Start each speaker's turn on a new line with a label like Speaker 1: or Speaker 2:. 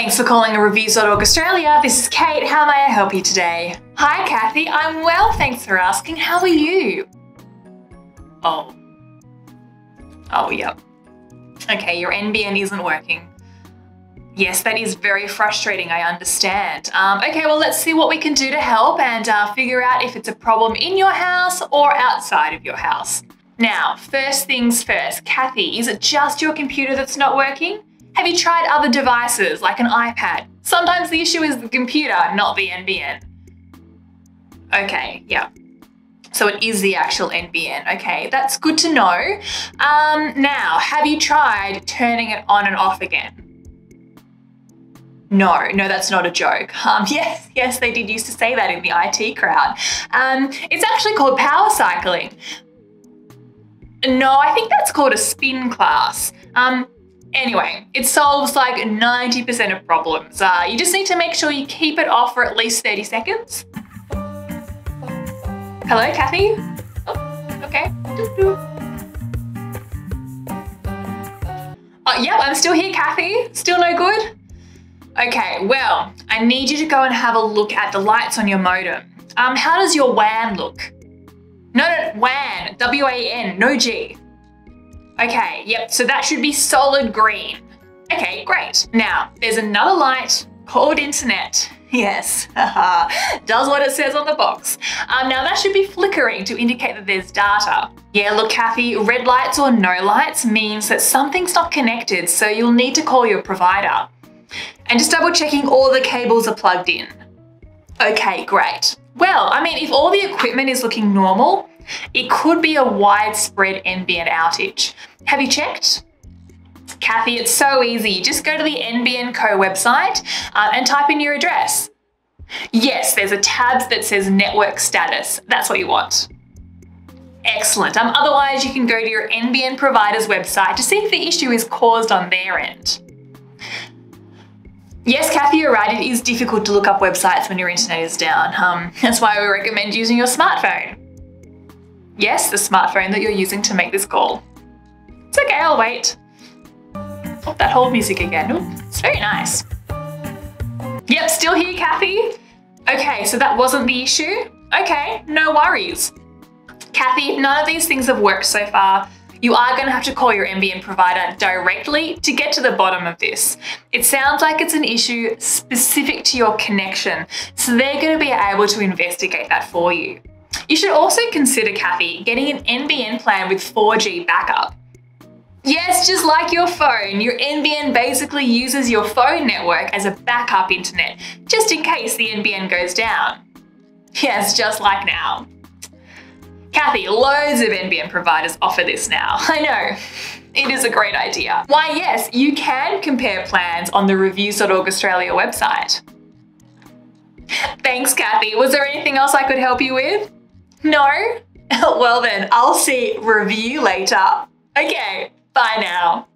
Speaker 1: Thanks for calling Reviews.org Australia. This is Kate. How may I help you today? Hi, Kathy. I'm well, thanks for asking. How are you? Oh, yep. Okay, your NBN isn't working. Yes, that is very frustrating, I understand. Okay, well, let's see what we can do to help and figure out if it's a problem in your house or outside of your house. Now, first things first, Kathy, is it just your computer that's not working? Have you tried other devices like an iPad? Sometimes the issue is the computer, not the NBN. Okay, yeah. So it is the actual NBN. Okay, that's good to know. Now, have you tried turning it on and off again? No, that's not a joke. Yes, they did used to say that in the IT crowd. It's actually called power cycling. No, I think that's called a spin class. Anyway, it solves like 90% of problems. You just need to make sure you keep it off for at least 30 seconds. Hello, Kathy? Oh, okay. Yep, I'm still here, Kathy. Still no good? Okay, well, I need you to go and have a look at the lights on your modem. How does your WAN look? No, WAN, W-A-N, no G. Okay, yep, so that should be solid green. Okay, great. Now, there's another light called internet. Yes, does what it says on the box. Now that should be flickering to indicate that there's data. Yeah, look, Kathy, red lights or no lights means that something's not connected, so you'll need to call your provider. And just double checking all the cables are plugged in. Okay, great. Well, I mean, if all the equipment is looking normal, it could be a widespread NBN outage. Have you checked? Kathy, it's so easy. Just go to the NBN Co website and type in your address. Yes, there's a tab that says network status. That's what you want. Excellent. Otherwise, you can go to your NBN provider's website to see if the issue is caused on their end. Yes, Kathy, you're right. It is difficult to look up websites when your internet is down. That's why we recommend using your smartphone. Yes, the smartphone that you're using to make this call. It's okay, I'll wait. Oh, that hold music again. Ooh, it's very nice. Yep, still here, Kathy. Okay, so that wasn't the issue. Okay, no worries. Kathy, if none of these things have worked so far, you are going to have to call your NBN provider directly to get to the bottom of this. It sounds like it's an issue specific to your connection, so they're going to be able to investigate that for you. You should also consider, Kathy, getting an NBN plan with 4G backup. Yes, just like your phone, your NBN basically uses your phone network as a backup internet, just in case the NBN goes down. Yes, just like now. Kathy, loads of NBN providers offer this now. I know, it is a great idea. Why, yes, you can compare plans on the Reviews.org Australia website. Thanks, Kathy. Was there anything else I could help you with? No? Well then, I'll see review later. Okay, bye now.